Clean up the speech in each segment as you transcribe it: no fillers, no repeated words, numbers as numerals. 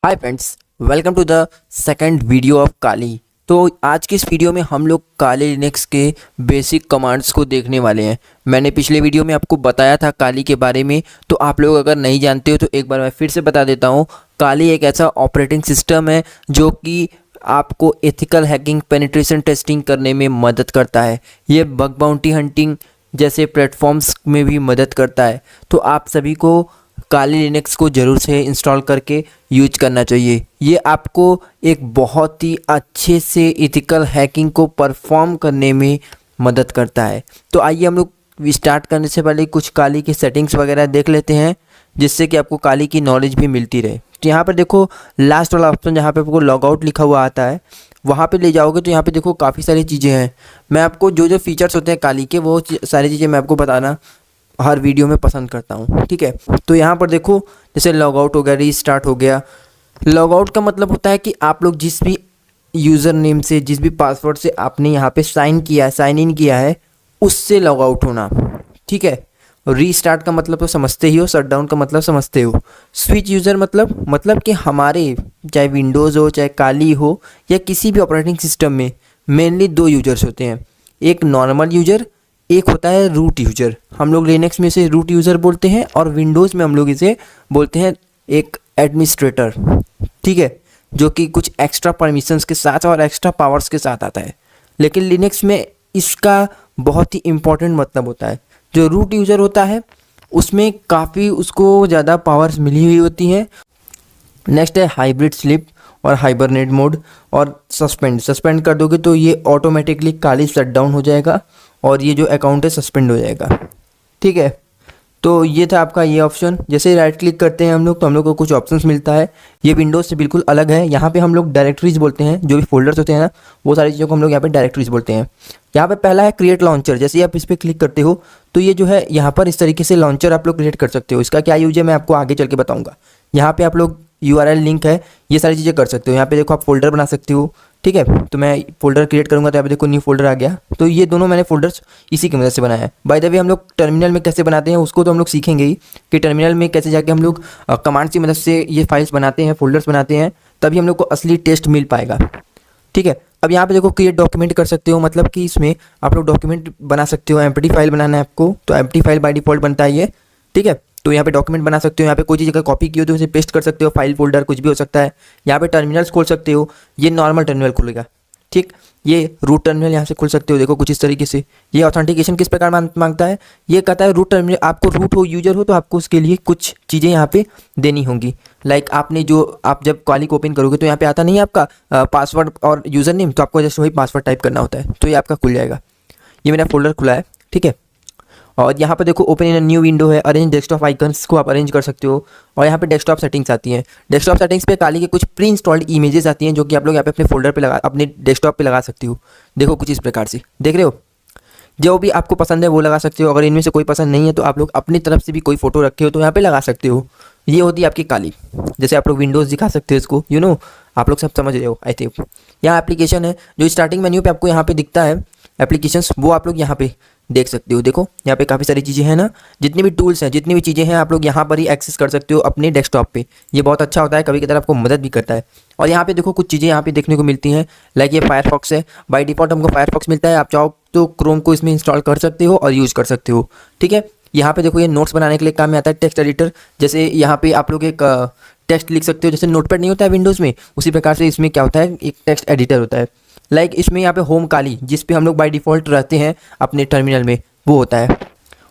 Hi friends, welcome to the second video of Kali. तो आज की इस वीडियो में हम लोग काली लिनक्स के बेसिक कमांड्स को देखने वाले हैं। मैंने पिछले वीडियो में आपको बताया था काली के बारे में, तो आप लोग अगर नहीं जानते हो तो एक बार मैं फिर से बता देता हूँ। काली एक ऐसा ऑपरेटिंग सिस्टम है जो कि आपको एथिकल हैकिंग, पेनिट्रेशन टेस्टिंग करने में मदद करता है। ये बग बाउंटी हंटिंग जैसे प्लेटफॉर्म्स में भी मदद करता है। तो आप सभी को काली लिनक्स को ज़रूर से इंस्टॉल करके यूज करना चाहिए। ये आपको एक बहुत ही अच्छे से एथिकल हैकिंग को परफॉर्म करने में मदद करता है। तो आइए हम लोग स्टार्ट करने से पहले कुछ काली की सेटिंग्स वगैरह देख लेते हैं, जिससे कि आपको काली की नॉलेज भी मिलती रहे। तो यहाँ पर देखो लास्ट वाला ऑप्शन जहाँ पे आपको लॉग आउट लिखा हुआ आता है, वहाँ पे ले जाओगे तो यहाँ पे देखो काफ़ी सारी चीज़ें हैं। मैं आपको जो जो फीचर्स होते हैं काली के, वो सारी चीज़ें मैं आपको बताना हर वीडियो में पसंद करता हूँ, ठीक है। तो यहाँ पर देखो जैसे लॉग आउट हो गया, रीस्टार्ट हो गया। लॉग आउट का मतलब होता है कि आप लोग जिस भी यूज़र नेम से, जिस भी पासवर्ड से आपने यहाँ पे साइन इन किया है, उससे लॉग आउट होना, ठीक है। रीस्टार्ट का मतलब तो समझते ही हो, शटडाउन का मतलब समझते हो। स्विच यूज़र मतलब कि हमारे चाहे विंडोज़ हो, चाहे काली हो, या किसी भी ऑपरेटिंग सिस्टम में मेनली दो यूजर्स होते हैं। एक नॉर्मल यूज़र, एक होता है रूट यूज़र। हम लोग लिनक्स में इसे रूट यूज़र बोलते हैं और विंडोज़ में हम लोग इसे बोलते हैं एक एडमिनिस्ट्रेटर, ठीक है, जो कि कुछ एक्स्ट्रा परमिशंस के साथ और एक्स्ट्रा पावर्स के साथ आता है। लेकिन लिनक्स में इसका बहुत ही इम्पोर्टेंट मतलब होता है। जो रूट यूज़र होता है उसमें काफ़ी उसको ज़्यादा पावर्स मिली हुई होती हैं। नेक्स्ट है हाइब्रिड स्लीप और हाइबरनेट मोड और सस्पेंड कर दोगे तो ये ऑटोमेटिकली काली शट डाउन हो जाएगा और ये जो अकाउंट है सस्पेंड हो जाएगा, ठीक है। तो ये था आपका ये ऑप्शन। जैसे राइट क्लिक करते हैं हम लोग तो हम लोग को कुछ ऑप्शंस मिलता है। ये विंडोज़ से बिल्कुल अलग है। यहाँ पे हम लोग डायरेक्टरीज बोलते हैं, जो भी फोल्डर्स होते हैं ना, वो सारी चीज़ों को हम लोग यहाँ पे डायरेक्टरीज बोलते हैं। यहाँ पे पहला है क्रिएट लॉन्चर। जैसे आप इस पर क्लिक करते हो तो ये जो है यहाँ पर इस तरीके से लॉन्चर आप लोग क्रिएट कर सकते हो। इसका क्या यूज है मैं आपको आगे चल के बताऊँगा। यहाँ पर आप लोग URL लिंक है, ये सारी चीज़ें कर सकते हो। यहाँ पे देखो आप फोल्डर बना सकते हो, ठीक है। तो मैं फोल्डर क्रिएट करूँगा तो यहाँ पे देखो न्यू फोल्डर आ गया। तो ये दोनों मैंने फोल्डर्स इसी की मदद से बनाया है। बाय द वे हम लोग टर्मिनल में कैसे बनाते हैं उसको तो हम लोग सीखेंगे ही, कि टर्मिनल में कैसे जाके हम लोग कमांड्स की मदद से ये फाइल्स बनाते हैं, फोल्डर्स बनाते हैं, तभी हम लोग को असली टेस्ट मिल पाएगा, ठीक है। अब यहाँ पे देखो क्रिएट डॉक्यूमेंट कर सकते हो, मतलब कि इसमें आप लोग डॉक्यूमेंट बना सकते हो। एम्प्टी फाइल बनाना है आपको तो एम्प्टी फाइल बाय डिफॉल्ट बनता है ये, ठीक है। तो यहाँ पे डॉक्यूमेंट बना सकते हो। यहाँ पे कोई चीज़ अगर कॉपी की हो तो उसे पेस्ट कर सकते हो, फाइल फोल्डर कुछ भी हो सकता है। यहाँ पे टर्मिनल्स खोल सकते हो, ये नॉर्मल टर्मिनल खुलेगा, ठीक। ये रूट टर्मिनल यहाँ से खोल सकते हो, देखो कुछ इस तरीके से। ये ऑथेंटिकेशन किस प्रकार मांगता है, ये कहता है रूट टर्मिनल, आपको रूट हो यूजर हो तो आपको उसके लिए कुछ चीज़ें यहाँ पे देनी होंगी। लाइक आपने जो आप जब काली को ओपन करोगे तो यहाँ पे आता नहीं है आपका पासवर्ड और यूज़र नेम, तो आपको जैसे वही पासवर्ड टाइप करना होता है, तो ये आपका खुल जाएगा। ये मेरा फोल्डर खुला है, ठीक है। और यहाँ पे देखो open in a new window है, अरेंज डेस्कटॉप आइकन्स को आप अरेंज कर सकते हो। और यहाँ पे डेस्कटॉप सेटिंग्स आती हैं। डेस्कटॉप सेटिंग्स पे काली के कुछ प्री इंस्टॉल्ड इमेजेस आती हैं, जो कि आप लोग यहाँ पे अपने फोल्डर पे अपने डेस्कटॉप पे लगा सकते हो। देखो कुछ इस प्रकार से, देख रहे हो। जो भी आपको पसंद है वो लगा सकते हो। अगर इनमें से कोई पसंद नहीं है तो आप लोग अपनी तरफ से भी कोई फोटो रखे हो तो यहाँ पे लगा सकते हो। ये होती है आपकी काली। जैसे आप लोग विंडोज़ दिखा सकते हो इसको, आप लोग सब समझ रहे हो आई थिंक। यहाँ एप्लीकेशन है, जो स्टार्टिंग मेन्यू पे आपको यहाँ पे दिखता है एप्लीकेशंस, वो आप लोग यहाँ पे देख सकते हो। देखो यहाँ पे काफ़ी सारी चीज़ें हैं ना, जितनी भी टूल्स हैं, जितनी भी चीज़ें हैं, आप लोग यहाँ पर ही एक्सेस कर सकते हो अपने डेस्कटॉप पे। ये बहुत अच्छा होता है, कभी कभार आपको मदद भी करता है। और यहाँ पे देखो कुछ चीज़ें यहाँ पे देखने को मिलती हैं। लाइक ये फायरफॉक्स है, बाय डिफॉल्ट हमको फायरफॉक्स मिलता है। आप चाहो तो क्रोम को इसमें इंस्टॉल कर सकते हो और यूज़ कर सकते हो, ठीक है। यहाँ पे देखो ये नोट्स बनाने के लिए काम में आता है टेक्स्ट एडिटर। जैसे यहाँ पे आप लोग एक टेक्स्ट लिख सकते हो, जैसे नोटपैड नहीं होता है विंडोज़ में, उसी प्रकार से इसमें क्या होता है, एक टेक्स्ट एडिटर होता है। लाइक इसमें यहाँ पे होम काली, जिस पे हम लोग बाय डिफ़ॉल्ट रहते हैं अपने टर्मिनल में, वो होता है।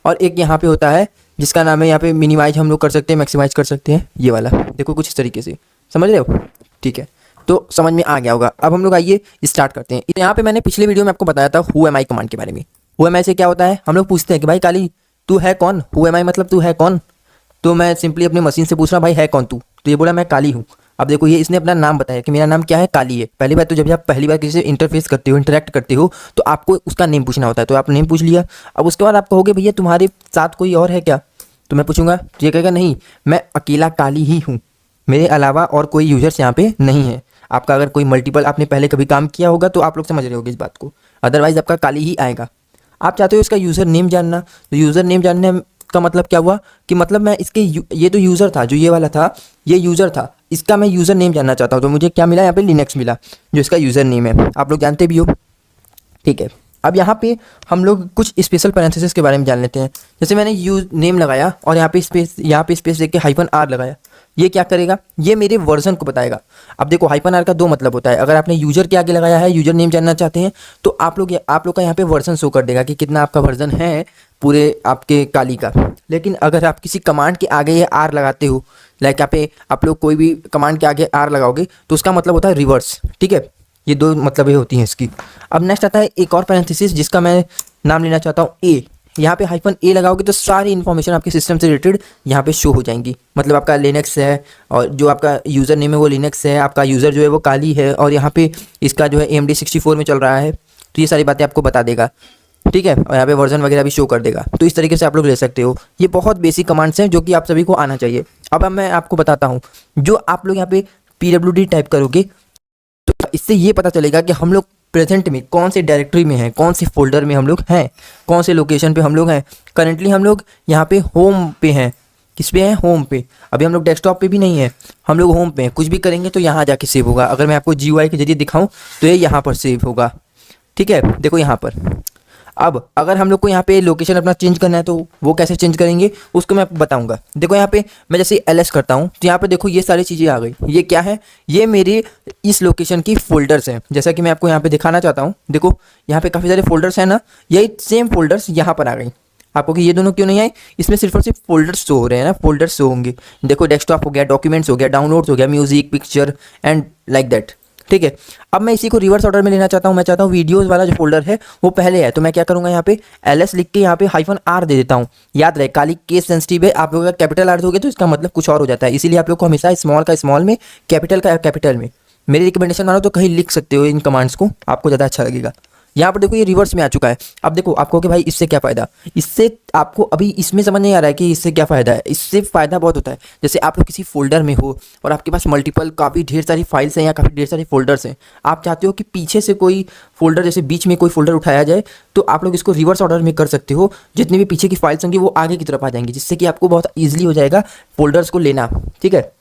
और एक यहाँ पे होता है जिसका नाम है, यहाँ पे मिनिमाइज हम लोग कर सकते हैं, मैक्सिमाइज कर सकते हैं, ये वाला देखो कुछ इस तरीके से, समझ रहे हो, ठीक है। तो समझ में आ गया होगा। अब हम लोग आइए स्टार्ट करते हैं। यहाँ पे मैंने पिछले वीडियो में आपको बताया था हु एम आई कमांड के बारे में। हु एम आई से क्या होता है, हम लोग पूछते हैं कि भाई काली तू है कौन, हु एम आई मतलब तू है कौन। तो मैं सिंपली अपनी मशीन से पूछ रहा भाई है कौन तू, तो ये बोला मैं काली हूँ। अब देखो ये इसने अपना नाम बताया कि मेरा नाम क्या है, काली है। पहली बात तो जब आप पहली बार किसी से इंटरफेस करते हो, इंटरेक्ट करते हो, तो आपको उसका नेम पूछना होता है। तो आप नेम पूछ लिया। अब उसके बाद आप कहोगे भैया तुम्हारे साथ कोई और है क्या, तो मैं पूछूंगा, तो ये कहेगा नहीं मैं अकेला काली ही हूँ, मेरे अलावा और कोई यूजर्स यहाँ पे नहीं है। आपका अगर कोई मल्टीपल आपने पहले कभी काम किया होगा तो आप लोग समझ रहे होगे इस बात को, अदरवाइज आपका काली ही आएगा। आप चाहते हो इसका यूज़र नेम जानना, तो यूज़र नेम जानने उसका मतलब क्या हुआ कि मतलब मैं इसके ये तो यूज़र था, जो ये वाला था ये यूज़र था, इसका मैं यूज़र नेम जानना चाहता हूँ, तो मुझे क्या मिला यहाँ पे लिनक्स मिला, जो इसका यूज़र नेम है, आप लोग जानते भी हो। ठीक है, अब यहाँ पे हम लोग कुछ स्पेशल पैरेंथेसिस के बारे में जान लेते हैं। जैसे मैंने यूज नेम लगाया और यहाँ पे स्पेस देके -r लगाया, ये क्या करेगा, ये मेरे वर्जन को बताएगा। अब देखो -r का दो मतलब होता है, अगर आपने यूजर के आगे लगाया है, यूजर नेम जानना चाहते हैं, तो आप लोग का यहाँ पे वर्जन शो कर देगा कि कितना आपका वर्जन है पूरे आपके काली का। लेकिन अगर आप किसी कमांड के आगे ये आर लगाते हो, लाइक यहाँ पे आप लोग कोई भी कमांड के आगे आर लगाओगे तो उसका मतलब होता है रिवर्स। ठीक है, ये दो मतलब ये होती हैं इसकी। अब नेक्स्ट आता है एक और पैरेंथेसिस जिसका मैं नाम लेना चाहता हूँ ए। यहाँ पे -a लगाओगे तो सारी इन्फॉर्मेशन आपके सिस्टम से रिलेटेड यहाँ पे शो हो जाएंगी। मतलब आपका लिनक्स है और जो आपका यूज़र नेम है वो लिनक्स है, आपका यूज़र जो है वो काली है और यहाँ पे इसका जो है AMD 64 में चल रहा है, तो ये सारी बातें आपको बता देगा। ठीक है, और यहाँ पे वर्जन वगैरह भी शो कर देगा। तो इस तरीके से आप लोग ले सकते हो। ये बहुत बेसिक कमांड्स हैं जो कि आप सभी को आना चाहिए। अब मैं आपको बताता हूँ, जो आप लोग यहाँ पे PWD टाइप करोगे तो इससे ये पता चलेगा कि हम लोग प्रेजेंट में कौन से डायरेक्टरी में हैं, कौन से फोल्डर में हम लोग हैं, कौन से लोकेशन पे हम लोग हैं। करेंटली हम लोग यहाँ पे होम पे हैं। किस पे हैं? होम पे। अभी हम लोग डेस्कटॉप पे भी नहीं है, हम लोग होम पे हैं। कुछ भी करेंगे तो यहाँ जाके सेव होगा। अगर मैं आपको GUI के जरिए दिखाऊं तो ये यहाँ पर सेव होगा। ठीक है, देखो यहाँ पर। अब अगर हम लोग को यहाँ पे लोकेशन अपना चेंज करना है तो वो कैसे चेंज करेंगे उसको मैं आपको बताऊंगा। देखो यहाँ पे मैं जैसे LS करता हूँ तो यहाँ पे देखो ये सारी चीज़ें आ गई। ये क्या है? ये मेरे इस लोकेशन की फोल्डर्स हैं। जैसा कि मैं आपको यहाँ पे दिखाना चाहता हूँ, देखो यहाँ पे काफ़ी सारे फोल्डर्स हैं ना, यही सेम फोल्डर्स यहाँ पर आ गई। आपको कि ये दोनों क्यों नहीं आए? इसमें सिर्फ और सिर्फ फोल्डर्स शो हो रहे हैं ना, फोल्डर्स शो होंगे। देखो डेस्कटॉप हो गया, डॉक्यूमेंट्स हो गया, डाउनलोड्स हो गया, music, picture and like that. ठीक है, अब मैं इसी को रिवर्स ऑर्डर में लेना चाहता हूँ। मैं चाहता हूँ वीडियोस वाला जो फोल्डर है वो पहले है, तो मैं क्या करूँगा, यहाँ पे LS लिख के यहाँ पे -r दे देता हूँ। याद रहे काली केस सेंसिटिव है, आप लोगों का कैपिटल R दोगे तो इसका मतलब कुछ और हो जाता है। इसीलिए आप लोग को हमेशा स्मॉल का स्मॉल में, कैपिटल का कैपिटल में। मेरी रिकमेंडेशन मानो तो कहीं लिख सकते हो इन कमांड्स को, आपको ज़्यादा अच्छा लगेगा। यहाँ पर देखो ये रिवर्स में आ चुका है। अब देखो आपको कि भाई इससे क्या फ़ायदा, इससे आपको अभी इसमें समझ नहीं आ रहा है कि इससे क्या फ़ायदा है। इससे फ़ायदा बहुत होता है। जैसे आप लोग किसी फोल्डर में हो और आपके पास मल्टीपल काफ़ी ढेर सारी फाइल्स हैं या काफ़ी ढेर सारे फोल्डर्स हैं, आप चाहते हो कि पीछे से कोई फोल्डर, जैसे बीच में कोई फोल्डर उठाया जाए, तो आप लोग इसको रिवर्स ऑर्डर में कर सकते हो। जितनी भी पीछे की फाइल्स होंगी वो आगे की तरफ आ जाएंगी, जिससे कि आपको बहुत ईजिली हो जाएगा फोल्डर्स को लेना। ठीक है,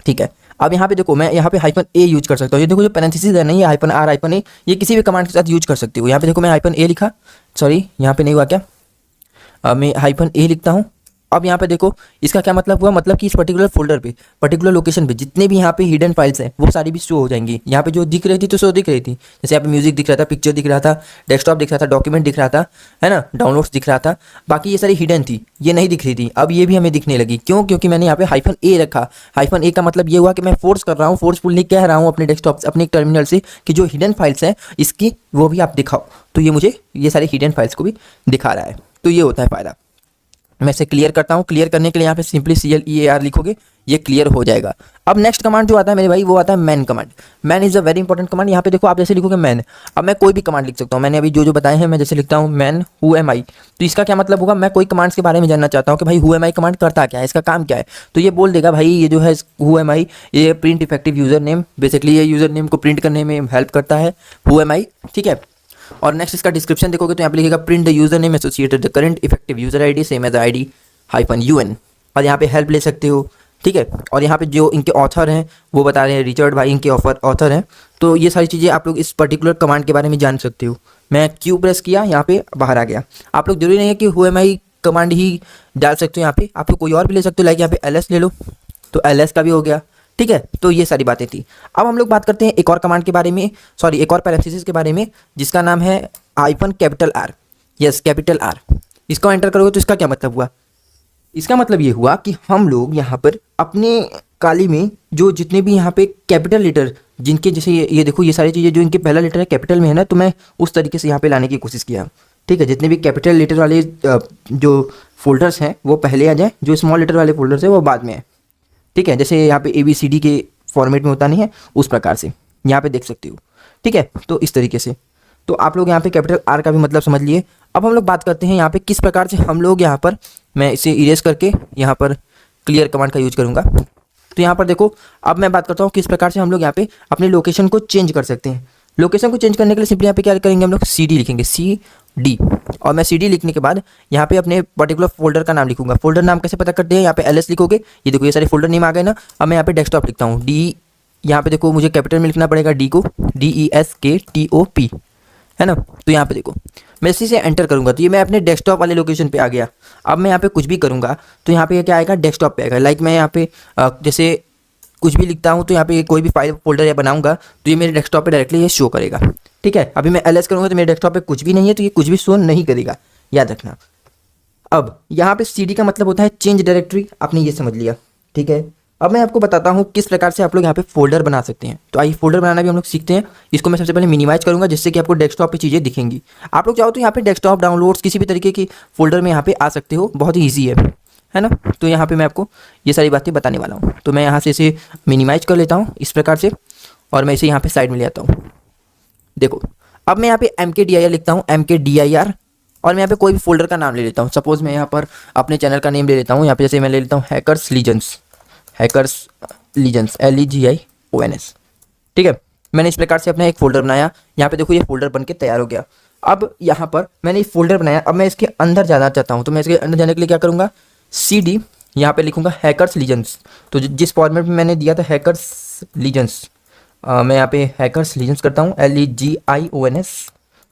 ठीक है। अब यहाँ पे देखो मैं यहाँ पे -a यूज कर सकता हूँ। ये देखो जो पैरेंथेसिस है नहीं, -r -a, ये किसी भी कमांड के साथ यूज कर सकते हो। यहाँ पे देखो मैं -a लिखा, सॉरी यहाँ पे नहीं हुआ क्या, अब मैं -a लिखता हूँ। अब यहाँ पे देखो इसका क्या मतलब हुआ, मतलब कि इस पर्टिकुलर फोल्डर पे, पर्टिकुलर लोकेशन पे जितने भी यहाँ पे हिडन फाइल्स हैं वो सारी भी शो हो जाएंगी। यहाँ पे जो दिख रही थी तो शो दिख रही थी, जैसे यहाँ पे म्यूजिक दिख रहा था, पिक्चर दिख रहा था, डेस्कटॉप दिख रहा था, डॉक्यूमेंट दिख रहा था, है ना, डाउनलोड्स दिख रहा था। बाकी ये सारी हिडन थी, ये नहीं दिख रही थी। अब ये भी हमें दिखने लगी। क्यों? क्योंकि मैंने यहाँ पे -a रखा। -a का मतलब ये हुआ कि मैं फोर्स कर रहा हूँ, फोर्सफुली कह रहा हूँ अपने डेस्कटॉप, अपने टर्मिनल से कि जो हिडन फाइल्स हैं इसकी वो भी आप दिखाओ। तो ये मुझे ये सारी हिडन फाइल्स को भी दिखा रहा है। तो ये होता है फ़ायदा। मैं इसे क्लियर करता हूँ। क्लियर करने के लिए यहाँ पे सिंपली CLEAR लिखोगे, ये क्लियर हो जाएगा। अब नेक्स्ट कमांड जो आता है मेरे भाई वो आता है man command. Man is a very important command. यहाँ पे देखो आप जैसे लिखोगे मैन, अब मैं कोई भी कमांड लिख सकता हूँ। मैंने अभी जो बताए हैं, मैं जैसे लिखता हूँ मैन हु एम आई, तो इसका क्या मतलब होगा, मैं कोई कमांड्स के बारे में जानना चाहता हूँ कि भाई हु एम आई कमांड करता क्या है, इसका काम क्या है, तो ये बोल देगा भाई ये जो है हु एम आई, ये print effective user name, basically ये यूज़र नेम को प्रिंट करने में हेल्प करता है हु एम आई। ठीक है, और नेक्स्ट इसका डिस्क्रिप्शन देखोगे तो यहाँ पे लिखेगा print the user name associated the current effective user ID same as ID -UN, और यहाँ पे हेल्प ले सकते हो। ठीक है, और यहाँ पे जो इनके ऑथर हैं वो बता रहे हैं, रिचर्ड भाई इनके ऑथर हैं। तो ये सारी चीज़ें आप लोग इस पर्टिकुलर कमांड के बारे में जान सकते हो। मैं Q प्रेस किया, यहाँ पे बाहर आ गया। आप लोग जरूरी नहीं है कि हुएमआई कमांड ही डाल सकते हो, यहाँ पे आप लोग कोई और भी ले सकते हो। लाइक यहाँ पे LS ले लो तो LS का भी हो गया। ठीक है, तो ये सारी बातें थी। अब हम लोग बात करते हैं एक और कमांड के बारे में, सॉरी एक और पैरेंथेसिस के बारे में, जिसका नाम है -R। Yes, R। इसको एंटर करोगे तो इसका क्या मतलब हुआ, इसका मतलब ये हुआ कि हम लोग यहाँ पर अपने काली में जो जितने भी यहाँ पे कैपिटल लेटर जिनके, जैसे ये देखो ये सारी चीज़ें जो इनके पहला लेटर है कैपिटल में है ना, तो मैं उस तरीके से यहाँ पे लाने की कोशिश किया। ठीक है, जितने भी कैपिटल लेटर वाले जो फोल्डर्स हैं वो पहले आ जाए, जो स्मॉल लेटर वाले फोल्डर्स हैं वो बाद में है। ठीक है, जैसे यहाँ पे ABCD के फॉर्मेट में होता नहीं है, उस प्रकार से यहाँ पे देख सकते हो। ठीक है, तो इस तरीके से तो आप लोग यहाँ पे R का भी मतलब समझ लिए। अब हम लोग बात करते हैं यहाँ पे किस प्रकार से हम लोग यहाँ पर, मैं इसे इरेज करके यहाँ पर क्लियर कमांड का यूज करूँगा। तो यहाँ पर देखो अब मैं बात करता हूँ किस प्रकार से हम लोग यहाँ पे अपने लोकेशन को चेंज कर सकते हैं। लोकेशन को चेंज करने के लिए सिंपली यहाँ पे क्या करेंगे, हम लोग CD लिखेंगे, CD। और मैं CD लिखने के बाद यहाँ पे अपने पर्टिकुलर फोल्डर का नाम लिखूंगा। फोल्डर नाम कैसे पता करते हैं, यहाँ पे LS लिखोगे, ये देखो ये सारे फोल्डर नेम आ गए ना। अब मैं यहाँ पे डेस्कटॉप लिखता हूँ, D, यहाँ पे देखो मुझे कैपिटल में लिखना पड़ेगा D को, DESKTOP, है ना। तो यहाँ पे देखो मैं इसी से एंटर करूँगा तो ये मैं अपने डेस्कटॉप वाले लोकेशन पे आ गया। अब मैं यहाँ पे कुछ भी करूँगा तो यहाँ पे क्या आएगा, डेस्कटॉप पे आएगा। लाइक मैं यहाँ पे जैसे कुछ भी लिखता हूँ तो यहाँ पे कोई भी फाइल फोल्डर या बनाऊंगा तो ये मेरे डेस्कटॉप पे डायरेक्टली ये शो करेगा, ठीक है। अभी मैं LS करूँगा तो मेरे डेस्कटॉप पे कुछ भी नहीं है तो ये कुछ भी शो नहीं करेगा, याद रखना। अब यहाँ पे CD का मतलब होता है चेंज डायरेक्टरी, आपने ये समझ लिया, ठीक है। अब मैं आपको बताता हूँ किस प्रकार से आप लोग यहाँ पे फोल्डर बना सकते हैं। तो आइए फोल्डर बनाना भी हम लोग सीखते हैं। इसको मैं सबसे पहले मिनिमाइज करूँगा जिससे कि आपको डेस्कटॉप पे चीज़ें दिखेंगी। आप लोग चाहो तो यहाँ पे डेस्कटॉप डाउनलोड्स किसी भी तरीके की फोल्डर में यहाँ पे आ सकते हो, बहुत ही ईजी है ना। तो यहाँ पे मैं आपको ये सारी बातें बताने वाला हूँ। तो मैं यहाँ से इसे मिनिमाइज कर लेता हूँ इस प्रकार से और मैं इसे यहाँ पे साइड में ले आता हूँ। देखो अब मैं यहाँ पे MKDIR लिखता हूँ, MKDIR, और मैं यहाँ पे कोई भी फोल्डर का नाम ले लेता हूँ। सपोज मैं यहाँ पर अपने चैनल का नेम ले लेता हूँ। यहाँ पे जैसे मैं ले लेता हूँ हैकर्स लीजेंड्स, LEGIONS, ठीक है। मैंने इस प्रकार से अपना एक फोल्डर बनाया। यहाँ पे देखो ये फोल्डर बन के तैयार हो गया। अब यहाँ पर मैंने एक फोल्डर बनाया, अब मैं इसके अंदर जाना चाहता हूँ। तो मैं इसके अंदर जाने के लिए क्या करूँगा, CD, यहाँ पे लिखूँगा हैकर्स लीजेंड्स। तो जिस फॉर्मेट में मैंने दिया था हैकर्स लीजेंड्स, मैं यहाँ पे हैकर्स लीजेंड्स करता हूँ, LEGIONS।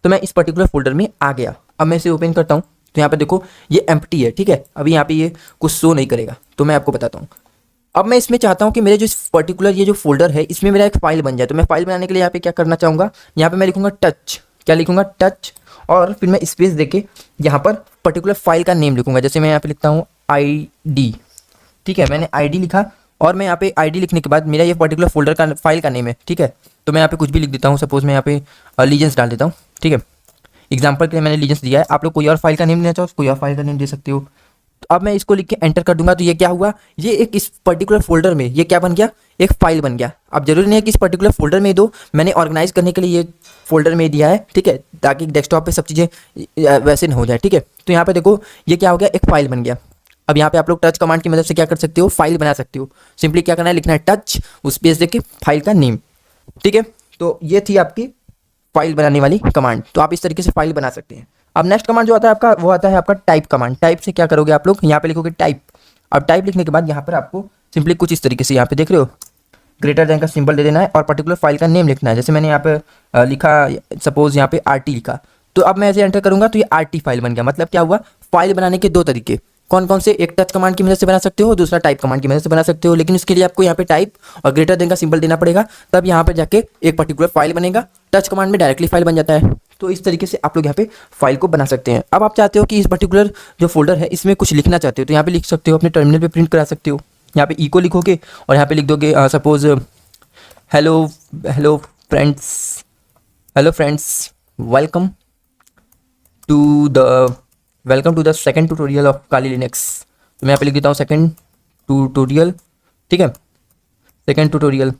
तो मैं इस पर्टिकुलर फोल्डर में आ गया। अब मैं इसे ओपन करता हूँ तो यहाँ पे देखो ये एम्प्टी है, ठीक है। अभी यहाँ पे ये कुछ शो नहीं करेगा। तो मैं आपको बताता हूँ, अब मैं इसमें चाहता हूँ कि मेरे जो पर्टिकुलर ये जो फोल्डर है इसमें मेरा एक फाइल बन जाए। तो मैं फाइल बनाने के लिए यहाँ पे क्या करना चाहूँगा, यहाँ पे मैं लिखूँगा टच, क्या लिखूँगा, टच, और फिर मैं स्पेस देके यहाँ पर पर्टिकुलर फाइल का नेम लिखूँगा। जैसे मैं यहाँ पे लिखता हूँ ID, ठीक है। मैंने ID लिखा और मैं यहाँ पे ID लिखने के बाद मेरा ये पर्टिकुलर फोल्डर का फाइल का नेम है, ठीक है। तो मैं यहाँ पे कुछ भी लिख देता हूँ। सपोज मैं यहाँ पे लीजेंस डाल देता हूँ, ठीक है। एग्जाम्पल के लिए मैंने लीजेंस दिया है, आप लोग कोई और फाइल का नेम लेना चाहो कोई और फाइल का नेम दे सकते हो। तो अब मैं इसको लिख के एंटर कर दूंगा तो ये क्या हुआ, ये एक इस पर्टिकुलर फोल्डर में ये क्या बन गया, एक फाइल बन गया। अब जरूरी नहीं है कि इस पर्टिकुलर फोल्डर में दो, मैंने ऑर्गेनाइज करने के लिए ये फोल्डर में दिया है, ठीक है, ताकि डेस्कटॉप पे सब चीज़ें वैसे न हो जाए, ठीक है। तो यहाँ पे देखो ये क्या हो गया, एक फाइल बन गया। अब यहाँ पे आप लोग टच कमांड की मदद से क्या कर सकते हो, फाइल बना सकते हो। सिंपली क्या करना है, लिखना है टच, उस पेज देके फाइल का नेम, ठीक है। तो ये थी आपकी फाइल बनाने वाली कमांड। तो आप इस तरीके से फाइल बना सकते हैं। अब नेक्स्ट कमांड जो आता है आपका, वो आता है आपका टाइप कमांड। टाइप से क्या करोगे आप लोग, यहाँ पे लिखोगे टाइप। अब टाइप लिखने के बाद यहाँ पर आपको सिंपली कुछ इस तरीके से यहाँ पे देख रहे हो ग्रेटर देन का सिंबल दे देना है और पर्टिकुलर फाइल का नेम लिखना है। जैसे मैंने यहाँ पे लिखा, सपोज यहाँ पे RT लिखा, तो अब मैं ऐसे एंटर करूंगा तो ये RT फाइल बन गया। मतलब क्या हुआ, फाइल बनाने के दो तरीके, कौन कौन से, एक टच कमांड की मदद से बना सकते हो, दूसरा टाइप कमांड की मदद से बना सकते हो। लेकिन उसके लिए आपको यहाँ पे टाइप और ग्रेटर देन का सिंबल देना पड़ेगा, तब यहाँ पे जाके एक पर्टिकुलर फाइल बनेगा। टच कमांड में डायरेक्टली फाइल बन जाता है। तो इस तरीके से आप लोग यहाँ पे फाइल को बना सकते हैं। अब आप चाहते हो कि इस पर्टिकुलर जो फोल्डर है इसमें कुछ लिखना चाहते हो तो यहाँ पे लिख सकते हो, अपने टर्मिनल पे प्रिंट करा सकते हो। यहाँ पे इको लिखोगे और यहाँ पे लिख दोगे suppose hello friends welcome to the second tutorial of Kali Linux. तो मैं यहाँ पे लिख देता हूँ सेकंड ट्यूटोरियल, ठीक है, सेकंड ट्यूटोरियल।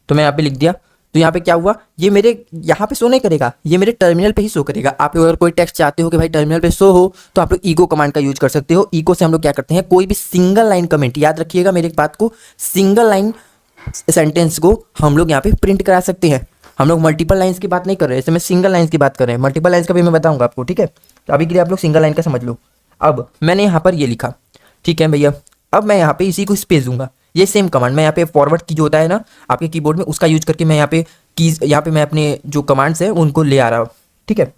तो मैं यहाँ पे लिख दिया। तो यहाँ पे क्या हुआ, ये मेरे यहाँ पे शो नहीं करेगा, ये मेरे टर्मिनल पे ही शो करेगा। आप अगर कोई टेक्स्ट चाहते हो कि भाई टर्मिनल पे शो हो तो आप लोग ईको कमांड का यूज कर सकते हो। ईको से हम लोग क्या करते हैं, कोई भी सिंगल लाइन कमेंट, याद रखिएगा मेरी बात को, सिंगल लाइन सेंटेंस को हम लोग यहाँ पे प्रिंट करा सकते हैं। हम लोग मल्टीपल लाइन्स की बात नहीं कर रहे हैं, इसमें सिंगल लाइन्स की बात कर रहे हैं। मल्टीपल लाइन्स का भी मैं बताऊंगा आपको, ठीक है। तो अभी के लिए आप लोग सिंगल लाइन का समझ लो। अब मैंने यहाँ पर ये लिखा, ठीक है भैया। अब मैं यहाँ पे इसी को स्पेस दूंगा। ये सेम कमांड मैं यहाँ पे फॉरवर्ड की जो होता है ना आपके कीबोर्ड में, उसका यूज करके मैं यहाँ पे कीज, यहाँ पे मैं अपने जो कमांड्स हैं उनको ले आ रहा हूँ, ठीक है।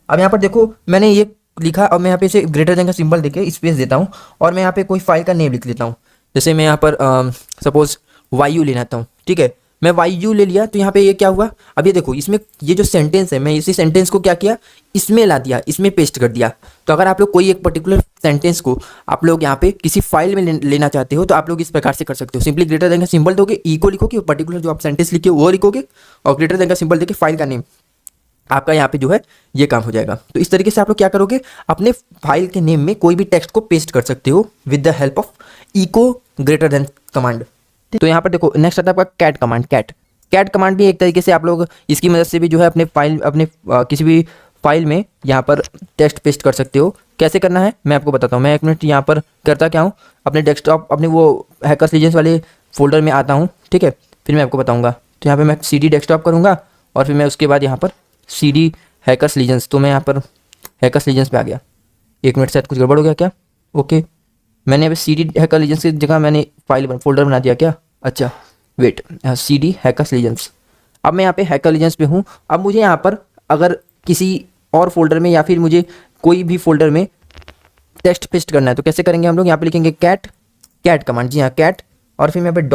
अब यहाँ पर देखो मैंने ये लिखा और मैं यहाँ पे इसे ग्रेटर देन का सिंबल देके स्पेस देता हूँ और मैं यहाँ पे कोई फाइल का नेम लिख लेता हूँ। जैसे मैं यहाँ पर सपोज YU लेना चाहता हूँ, ठीक है, मैं YU ले लिया। तो यहाँ पे ये क्या हुआ, अब ये देखो इसमें ये जो सेंटेंस है, मैं इसी सेंटेंस को क्या किया, इसमें ला दिया, इसमें पेस्ट कर दिया। तो अगर आप लोग कोई एक पर्टिकुलर सेंटेंस को आप लोग यहाँ पे किसी फाइल में लेना चाहते हो तो आप लोग इस प्रकार से कर सकते हो। सिंपली ग्रेटर देन का सिंबल दोगे, इको लिखोगे, पर्टिकुलर जो आप सेंटेंस लिखे वो लिखोगे और ग्रेटर देन का सिंबल देके फाइल का नेम, आपका यहाँ पे जो है ये काम हो जाएगा। तो इस तरीके से आप लोग क्या करोगे, अपने फाइल के नेम में कोई भी टेक्स्ट को पेस्ट कर सकते हो with the help of echo greater than command. तो यहाँ पर देखो नेक्स्ट आता है आपका कैट कमांड। कैट कमांड भी एक तरीके से आप लोग इसकी मदद से भी जो है अपने किसी भी फाइल में यहाँ पर टेक्स्ट पेस्ट कर सकते हो। कैसे करना है मैं आपको बताता हूँ। मैं एक मिनट यहाँ पर करता क्या हूँ, अपने डेस्कटॉप अपने वो हैकर्स लीजेंड्स वाले फोल्डर में आता हूँ, ठीक है, फिर मैं आपको बताऊँगा। तो यहाँ पे मैं CD डेस्कटॉप करूँगा और फिर मैं उसके बाद यहाँ पर CD हैकर्स लीजेंड्स, तो मैं यहाँ पर हैकर्स लीजेंड्स पे आ गया। एक मिनट, शायद कुछ गड़बड़ हो गया क्या? ओके, मैंने अभी CD हैकर लीजेंड्स की जगह मैंने फोल्डर बना दिया क्या? अच्छा वेट, CD हैकर्स लीजेंड्स। अब मैं यहाँ पे हैकर लीजेंड्स पे हूँ। अब मुझे यहाँ पर अगर किसी और फोल्डर में या फिर मुझे कोई भी फोल्डर में टेक्स्ट पेस्ट करना है तो कैसे करेंगे हम लोग? यहाँ पे लिखेंगे कैट कमांड, जी हाँ कैट, और फिर मैं यहाँ पे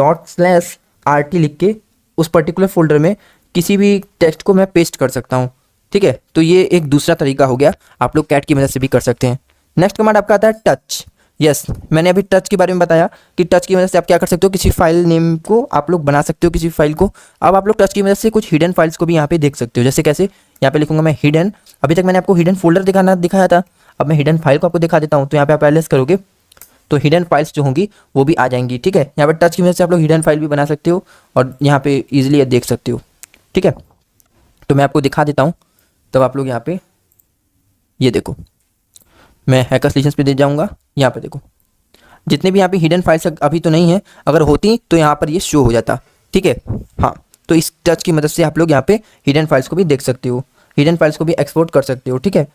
./RT लिख के उस पर्टिकुलर फोल्डर में किसी भी टेक्स्ट को मैं पेस्ट कर सकता हूँ। ठीक है, तो ये एक दूसरा तरीका हो गया, आप लोग कैट की मदद से भी कर सकते हैं। नेक्स्ट कमांड आपका आता है टच। यस, मैंने अभी टच के बारे में बताया कि टच की मदद से आप क्या कर सकते हो, किसी फाइल नेम को आप लोग बना सकते हो, किसी फाइल को। अब आप लोग टच की मदद से कुछ हिडन फाइल्स को भी यहाँ पे देख सकते हो। जैसे कैसे? यहाँ पे लिखूंगा मैं हिडन, अभी तक मैंने आपको हिडन फोल्डर दिखाया था, अब मैं हिडन फाइल को आपको दिखा देता हूँ। तो यहाँ पे आप एलएस करोगे तो हिडन फाइल्स जो होंगी वो भी आ जाएंगी। ठीक है, यहाँ पे टच की मदद से आप लोग हिडन फाइल भी बना सकते हो और यहाँ पे ईजिली देख सकते हो। ठीक है, तो मैं आपको दिखा देता हूँ, तब आप लोग यहाँ पे ये देखो, मैं हैकर्स लीजेंड्स पे दे जाऊँगा। यहाँ पे देखो जितने भी यहाँ पे हिडन फाइल्स अभी तो नहीं है, अगर होती तो यहाँ पर ये शो हो जाता। ठीक है, हाँ, तो इस टच की मदद से आप लोग यहाँ पे हिडन फाइल्स को भी देख सकते हो, हिडन फाइल्स को भी एक्सपोर्ट कर सकते हो। ठीक है,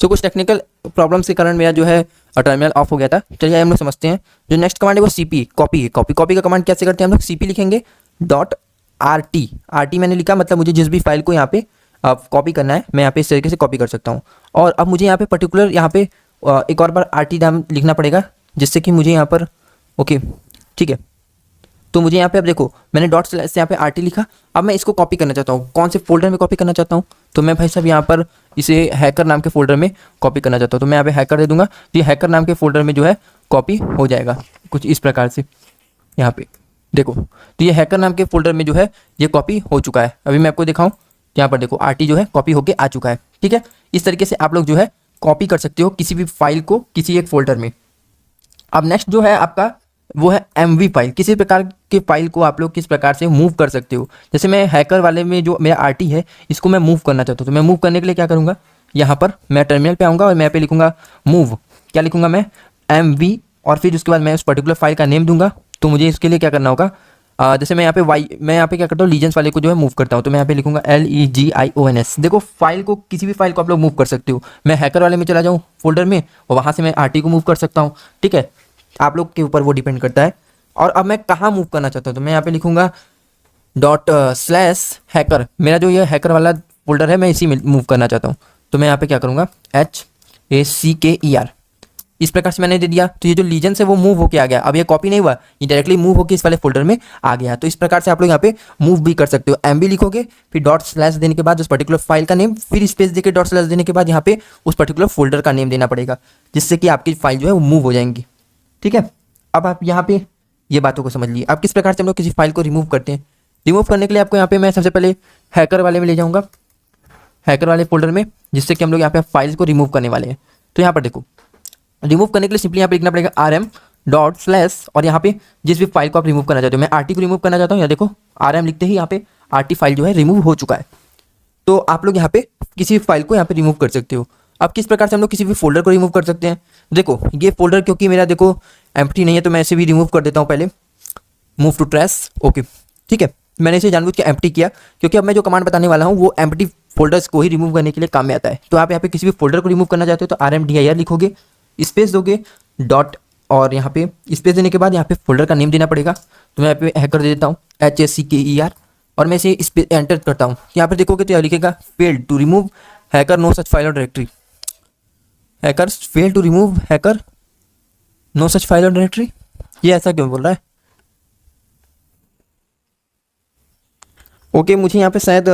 सो कुछ टेक्निकल प्रॉब्लम्स के कारण मेरा जो है टर्मिनल ऑफ हो गया था। चलिए हम लोग समझते हैं। जो नेक्स्ट कमांड है वो CP कॉपी है। कॉपी का कमांड कैसे करते हैं हम लोग? CP लिखेंगे .RT मैंने लिखा, मतलब मुझे जिस भी फाइल को यहाँ पे कॉपी करना है मैं यहाँ पे इस तरीके से कॉपी कर सकता हूँ। और अब मुझे यहाँ पे पर्टिकुलर यहाँ पे एक और बार RT नाम लिखना पड़ेगा, जिससे कि मुझे यहाँ पर ओके ठीक है, तो मुझे यहाँ पे अब देखो मैंने डॉट स्लैश से यहाँ पे RT लिखा। अब मैं इसको कॉपी करना चाहता हूँ, कौन से फोल्डर में कॉपी करना चाहता हूँ? तो मैं भाई साहब यहाँ पर इसे हैकर नाम के फोल्डर में कॉपी करना चाहता हूँ। तो मैं यहाँ पे हैकर दे दूंगा, तो ये हैकर नाम के फोल्डर में जो है कॉपी हो जाएगा कुछ इस प्रकार से। यहाँ पे देखो, तो ये हैकर नाम के फोल्डर में जो है ये कॉपी हो चुका है। अभी मैं आपको दिखाऊँ, यहाँ पर देखो RT जो है कॉपी होके आ चुका है। ठीक है, इस तरीके से आप लोग जो है कॉपी कर सकते हो किसी भी फाइल को किसी एक फोल्डर में। अब नेक्स्ट जो है आपका वो है MV फाइल। किसी प्रकार के फाइल को आप लोग किस प्रकार से मूव कर सकते हो। जैसे मैं हैकर वाले में जो मेरा RT है इसको मैं मूव करना चाहता हूँ, तो मैं मूव करने के लिए क्या करूँगा? यहाँ पर मैं टर्मिनल पे आऊँगा और मैं यहाँ पे लिखूँगा मूव, क्या लिखूँगा मैं? MV, और फिर उसके बाद मैं उस पर्टिकुलर फाइल का नेम दूंगा। तो मुझे इसके लिए क्या करना होगा? जैसे मैं यहाँ पे क्या करता हूँ, लीजेंड्स वाले को जो है मूव करता हूँ, तो मैं यहाँ पे लिखूंगा LEGIONS। देखो फाइल को, किसी भी फाइल को आप लोग मूव कर सकते हो। मैं हैकर वाले में चला जाऊँ फोल्डर में और वहाँ से मैं RT को मूव कर सकता हूँ। ठीक है, आप लोग के ऊपर वो डिपेंड करता है। और अब मैं कहाँ मूव करना चाहता हूँ, तो मैं यहाँ पे लिखूंगा ./हैकर। मेरा जो ये हैकर वाला फोल्डर है मैं इसी में मूव करना चाहता हूँ, तो मैं यहाँ पे क्या करूँगा HACKER, इस प्रकार से मैंने दे दिया। तो ये जो लीजेंड्स है वो मूव होके आ गया। अब ये कॉपी नहीं हुआ, ये डायरेक्टली मूव होके इस वाले फोल्डर में आ गया। तो इस प्रकार से आप लोग यहाँ पे मूव भी कर सकते हो। MB लिखोगे, फिर ./ देने के बाद उस पर्टिकुलर फाइल का नेम, फिर स्पेस देके ./ देने के बाद यहाँ पे उस पर्टिकुलर फोल्डर का नेम देना पड़ेगा, जिससे कि आपकी फाइल जो है वो मूव हो जाएंगी। ठीक है, अब आप यहाँ पे ये बातों को समझ लिए। अब किस प्रकार से हम लोग किसी फाइल को रिमूव करते हैं। रिमूव करने के लिए आपको यहाँ पे मैं सबसे पहले हैकर वाले में ले जाऊँगा, हैकर वाले फोल्डर में, जिससे कि हम लोग यहाँ पे फाइल्स को रिमूव करने वाले हैं। तो यहाँ पर देखो, रिमूव करने के लिए सिंपली यहाँ पे लिखना पड़ेगा RM./ और यहाँ पे जिस भी फाइल को आप रिमूव करना चाहते हो, मैं RT को रिमूव करना चाहता हूँ, या देखो RM लिखते ही यहाँ पे RT फाइल जो है रिमूव हो चुका है। तो आप लोग यहाँ पे किसी भी फाइल को यहाँ पे रिमूव कर सकते हो। अब किस प्रकार से हम लोग किसी भी फोल्डर को रिमूव कर सकते हैं? देखो ये फोल्डर क्योंकि मेरा देखो एम्प्टी नहीं है, तो मैं इसे भी रिमूव कर देता हूँ पहले, मूव टू ट्रैश। ओके ठीक है, मैंने इसे जानबूझ के एम्प्टी किया क्योंकि अब मैं जो कमांड बताने वाला हूँ वो एम्प्टी फोल्डर्स को ही रिमूव करने के लिए काम में आता है। तो आप यहाँ पे किसी भी फोल्डर को रिमूव करना चाहते हो तो RMDIR लिखोगे, स्पेस दोगे डॉट, और यहाँ पे स्पेस देने के बाद यहाँ पे फोल्डर का नेम देना पड़ेगा। तो मैं यहाँ पे हैकर दे देता हूँ HACKER, और मैं इसे एंटर करता हूँ। यहाँ पे देखोगे तो यहाँ लिखेगा failed to remove hacker no such file और directory. Hacker fail to remove hacker no such file और डायरेक्टरी, ये ऐसा क्यों बोल रहा है? ओके, मुझे यहाँ पे शायद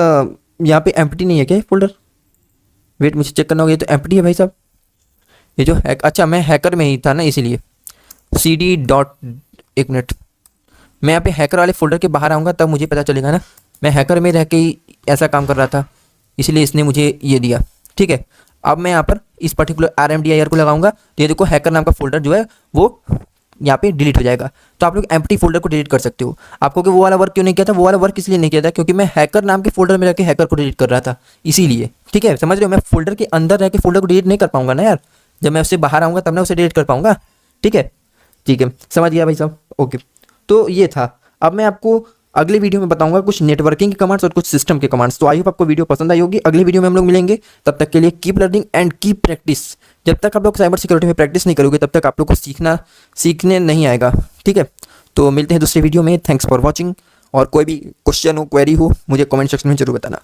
यहाँ पे एम्प्टी नहीं है क्या फोल्डर? वेट, मुझे चेक करना होगा। ये तो एम्प्टी है भाई साहब, ये जो अच्छा मैं हैकर में ही था ना, इसीलिए CD डॉट, एक मिनट, मैं यहाँ पे हैकर वाले फोल्डर के बाहर आऊँगा तब मुझे पता चलेगा ना। मैं हैकर में रह के ही ऐसा काम कर रहा था, इसलिए इसने मुझे ये दिया। ठीक है, अब मैं यहाँ पर इस पर्टिकुलर RMDIR को लगाऊंगा, तो ये देखो हैकर नाम का फोल्डर जो है वो यहाँ पे डिलीट हो जाएगा। तो आप लोग एम्प्टी फोल्डर को डिलीट कर सकते हो। आपको कि वो वाला वर्क क्यों नहीं किया था? वो वाला वर्क इसलिए नहीं किया था क्योंकि मैं हैकर नाम के फोल्डर में रह के हैकर को डिलीट कर रहा था, इसीलिए। ठीक है, समझ रहे हो? मैं फोल्डर के अंदर रह के फोल्डर को डिलीट नहीं कर पाऊंगा ना यार, जब मैं उससे बाहर आऊँगा तब मैं उसे डिलीट कर पाऊंगा। ठीक है, समझ गया भाई साहब। ओके, तो ये था। अब मैं आपको अगले वीडियो में बताऊंगा कुछ नेटवर्किंग के कमांड्स और कुछ सिस्टम के कमांड्स। तो आई होप आपको वीडियो पसंद आई होगी। अगले वीडियो में हम लोग मिलेंगे, तब तक के लिए keep learning and keep practice. जब तक आप लोग साइबर सिक्योरिटी में प्रैक्टिस नहीं करोगे तब तक आप लोग को सीखने नहीं आएगा, ठीक है। तो मिलते हैं दूसरे वीडियो में। Thanks for watching. और कोई भी क्वेश्चन हो, क्वेरी हो, मुझे कमेंट सेक्शन में जरूर बताना।